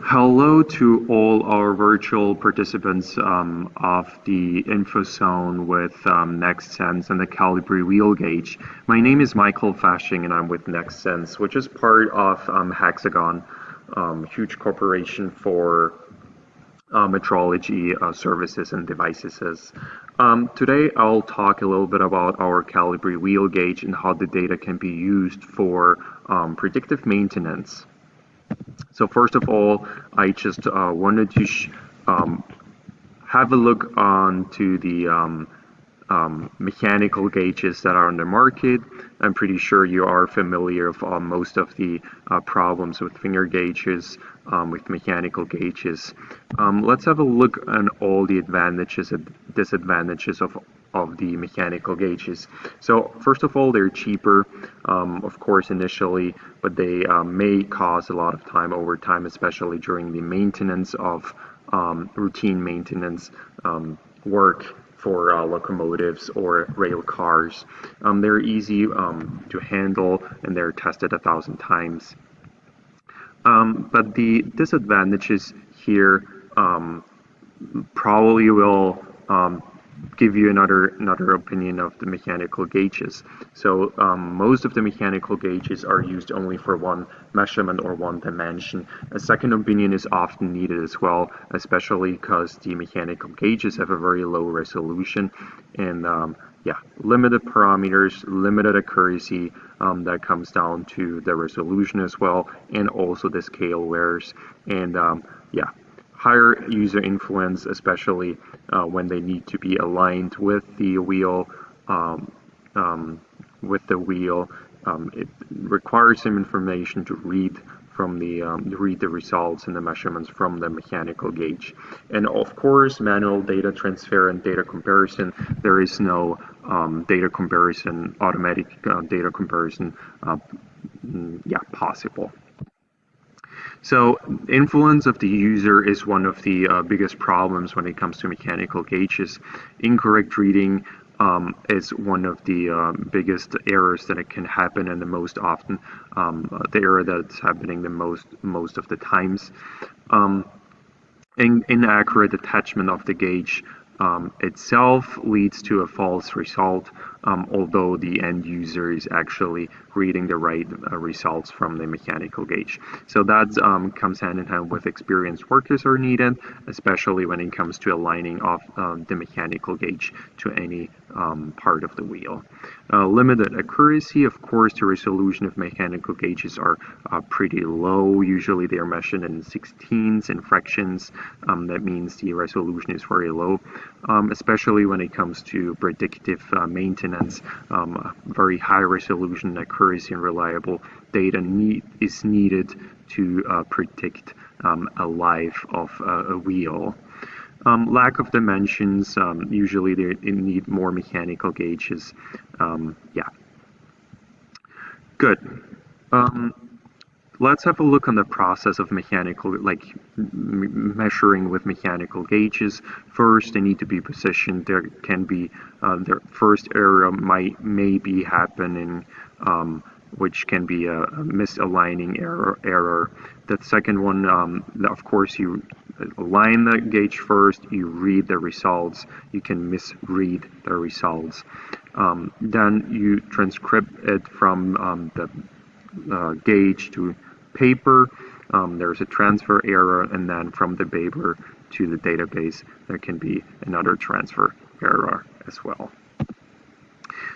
Hello to all our virtual participants of the info zone with Nextsense and the Calibri wheel gauge. My name is Michael Fashing and I'm with Nextsense, which is part of Hexagon, huge corporation for metrology services and devices. Today I'll talk a little bit about our Calibri wheel gauge and how the data can be used for predictive maintenance. So first of all, I just wanted to have a look onto the mechanical gauges that are on the market. I'm pretty sure you are familiar with most of the problems with finger gauges, with mechanical gauges. Let's have a look at all the advantages and disadvantages of the mechanical gauges. So first of all, they're cheaper, of course, initially, but they may cause a lot of time over time, especially during the maintenance of routine maintenance work for locomotives or rail cars. They're easy to handle and they're tested 1,000 times. But the disadvantages here probably will give you another opinion of the mechanical gauges. So most of the mechanical gauges are used only for one measurement or one dimension. A second opinion is often needed as well, especially because the mechanical gauges have a very low resolution and limited parameters, limited accuracy. That comes down to the resolution as well, and also the scale wears, and higher user influence, especially when they need to be aligned with the wheel. It requires some information to read from the results and the measurements from the mechanical gauge. And of course, manual data transfer and data comparison. There is no automatic data comparison possible. So influence of the user is one of the biggest problems when it comes to mechanical gauges. Incorrect reading is one of the biggest errors that it can happen, and the most often the error that's happening the most of the times. Inaccurate attachment of the gauge itself leads to a false result, although the end user is actually reading the right results from the mechanical gauge. So that comes hand in hand with experienced workers are needed, especially when it comes to aligning of the mechanical gauge to any part of the wheel. Limited accuracy, of course, the resolution of mechanical gauges are pretty low. Usually they are measured in 16ths and fractions. That means the resolution is very low, especially when it comes to predictive maintenance. Very high resolution, accuracy, and reliable data is needed to predict a life of a wheel. Lack of dimensions, usually they need more mechanical gauges. Good. Let's have a look on the process of mechanical, measuring with mechanical gauges. First, they need to be positioned. There can be the first error may be happening, which can be a misaligning error. The second one, of course, you align the gauge first, you read the results, you can misread the results. Then you transcribe it from the gauge to paper. There's a transfer error, and then from the paper to the database, there can be another transfer error as well.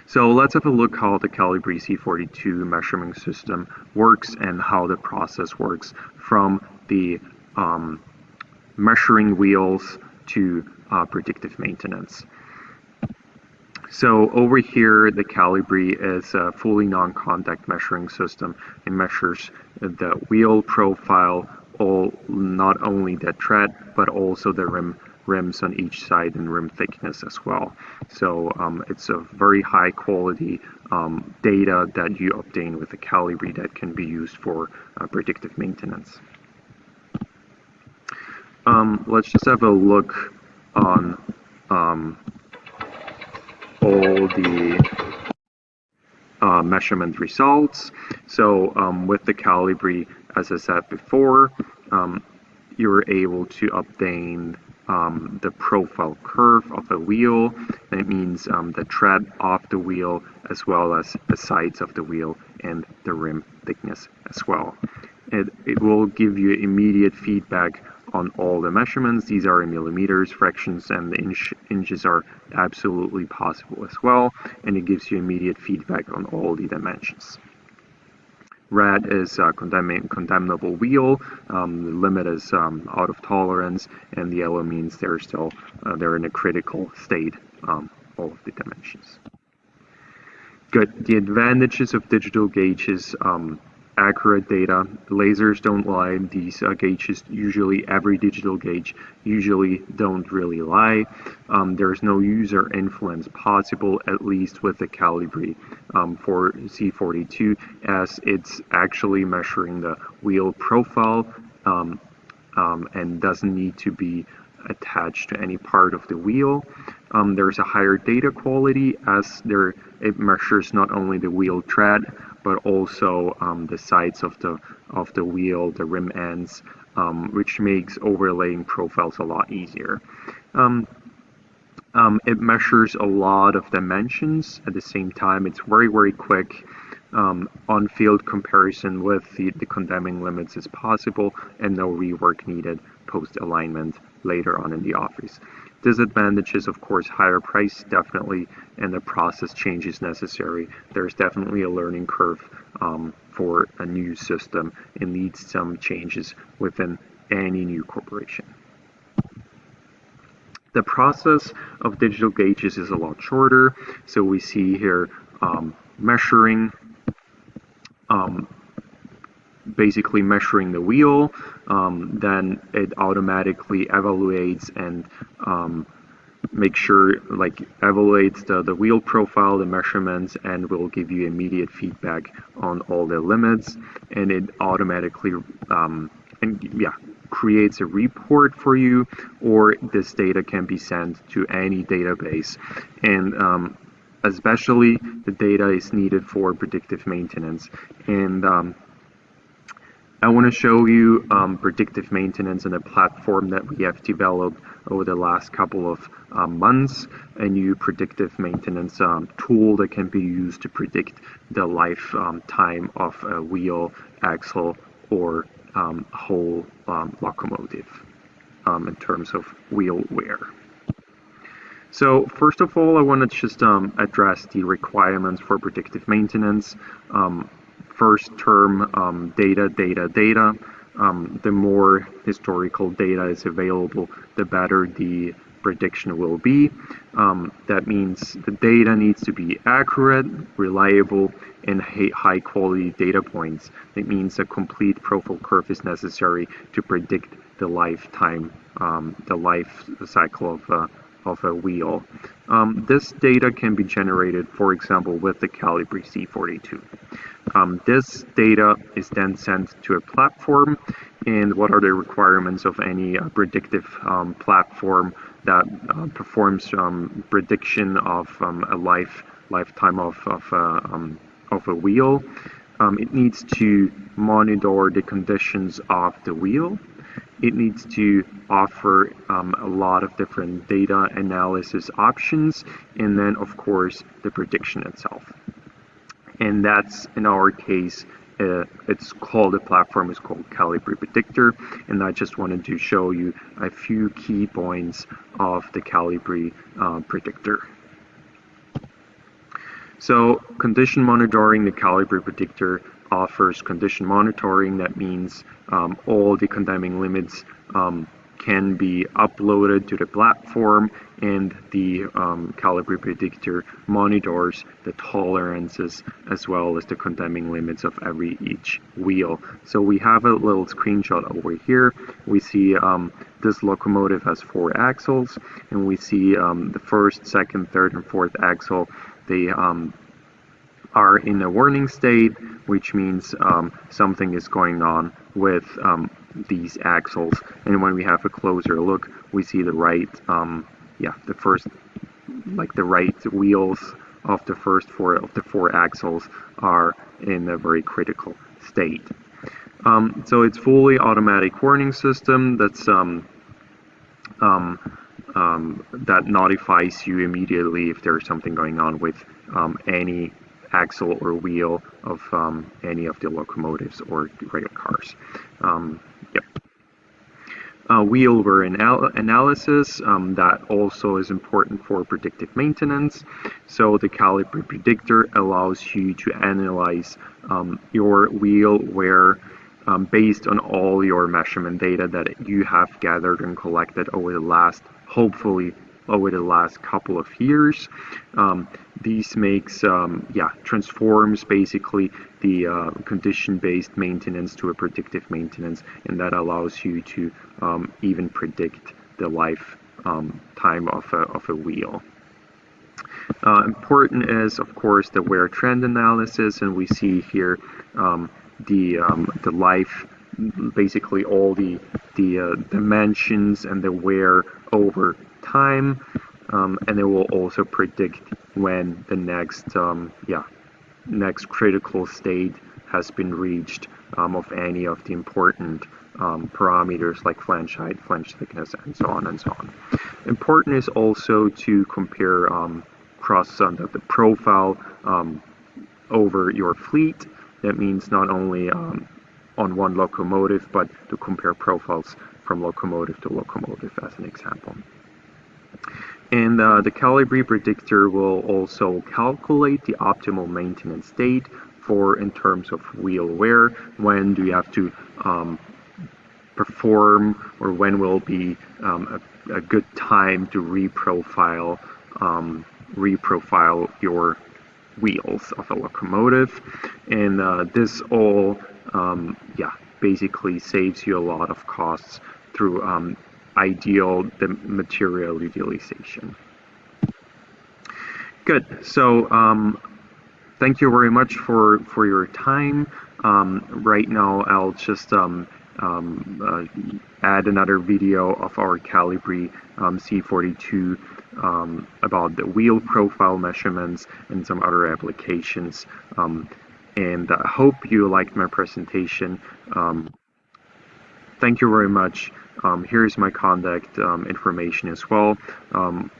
So let's have a look how the Calibri C42 measurement system works and how the process works from the measuring wheels to predictive maintenance. So over here, the Calibri is a fully non-contact measuring system. It measures the wheel profile, not only the tread, but also the rims on each side and rim thickness as well. So it's a very high quality data that you obtain with the Calibri that can be used for predictive maintenance. Let's just have a look on all the measurement results. So with the Calibri, as I said before, you're able to obtain the profile curve of the wheel. That means the tread of the wheel, as well as the sides of the wheel and the rim thickness as well. It will give you immediate feedback on all the measurements. These are in millimeters, fractions, and the inches are absolutely possible as well, and it gives you immediate feedback on all the dimensions. Red is condemnable wheel. The limit is out of tolerance, and the yellow means they're in a critical state. All of the dimensions. Good. The advantages of digital gauges. Accurate data. Lasers don't lie. These gauges, usually every digital gauge, usually don't really lie. There's no user influence possible, at least with the Calibri for C42, as it's actually measuring the wheel profile and doesn't need to be attached to any part of the wheel. There's a higher data quality, as it measures not only the wheel tread, but also the sides of the wheel, the rim ends, which makes overlaying profiles a lot easier. It measures a lot of dimensions at the same time. It's very, very quick. On-field comparison with the condemning limits is possible, and no rework needed post-alignment later on in the office. Disadvantages, of course, higher price, definitely, and the process change is necessary. There's definitely a learning curve for a new system. It needs some changes within any new corporation. The process of digital gauges is a lot shorter. So we see here measuring, basically measuring the wheel, then it automatically evaluates and evaluates the wheel profile, the measurements, and will give you immediate feedback on all the limits, and it automatically creates a report for you, or this data can be sent to any database, and especially the data is needed for predictive maintenance. And I want to show you predictive maintenance and a platform that we have developed over the last couple of months, a new predictive maintenance tool that can be used to predict the lifetime of a wheel, axle, or whole locomotive in terms of wheel wear. So first of all, I want to just address the requirements for predictive maintenance. First term, data. The more historical data is available, the better the prediction will be. That means the data needs to be accurate, reliable, and high quality data points. It means a complete profile curve is necessary to predict the lifetime, the life cycle of a wheel. This data can be generated, for example, with the Calibri C42. This data is then sent to a platform, and what are the requirements of any predictive platform that performs prediction of a lifetime of a wheel? It needs to monitor the conditions of the wheel. It needs to offer a lot of different data analysis options, and then of course the prediction itself. And that's, in our case, the platform is called Calibri Predictor, and I just wanted to show you a few key points of the Calibri Predictor. So condition monitoring, the Calibri Predictor offers condition monitoring. That means all the condemning limits can be uploaded to the platform, and the Calibri Predictor monitors the tolerances as well as the condemning limits of each wheel. So we have a little screenshot over here. We see this locomotive has 4 axles, and we see the first, second, third, and fourth axle, they are in a warning state, which means something is going on with these axles. And when we have a closer look, we see the right, the right wheels of the first 4 axles are in a very critical state. So it's fully automatic warning system that notifies you immediately if there's something going on with any axle or wheel of any of the locomotives or rail cars. Yep. Wheel wear analysis, that also is important for predictive maintenance. So the caliber predictor allows you to analyze your wheel wear based on all your measurement data that you have gathered and collected over the last, hopefully, over the last couple of years. These makes, transforms basically the condition-based maintenance to a predictive maintenance, and that allows you to even predict the life time of a wheel. Important is, of course, the wear trend analysis, and we see here the life, basically all the dimensions and the wear over time, and it will also predict when the next critical state has been reached of any of the important parameters like flange height, flange thickness, and so on and so on. Important is also to compare the profile over your fleet. That means not only on one locomotive, but to compare profiles from locomotive to locomotive as an example. And the caliber predictor will also calculate the optimal maintenance state in terms of wheel wear. When do you have to perform, or when will be a good time to reprofile your wheels of a locomotive, and this all basically saves you a lot of costs through the material utilization. Good. So thank you very much for your time. Right now I'll just add another video of our Calibri C42 about the wheel profile measurements and some other applications. And I hope you liked my presentation. Thank you very much. Here's my contact information as well.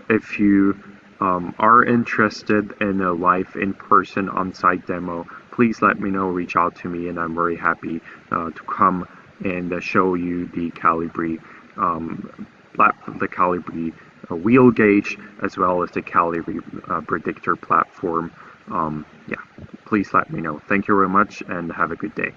If you are interested in a live in-person on-site demo, please let me know, reach out to me, and I'm very happy to come and show you the Calibri wheel gauge, as well as the Calibri predictor platform. Please let me know. Thank you very much, and have a good day.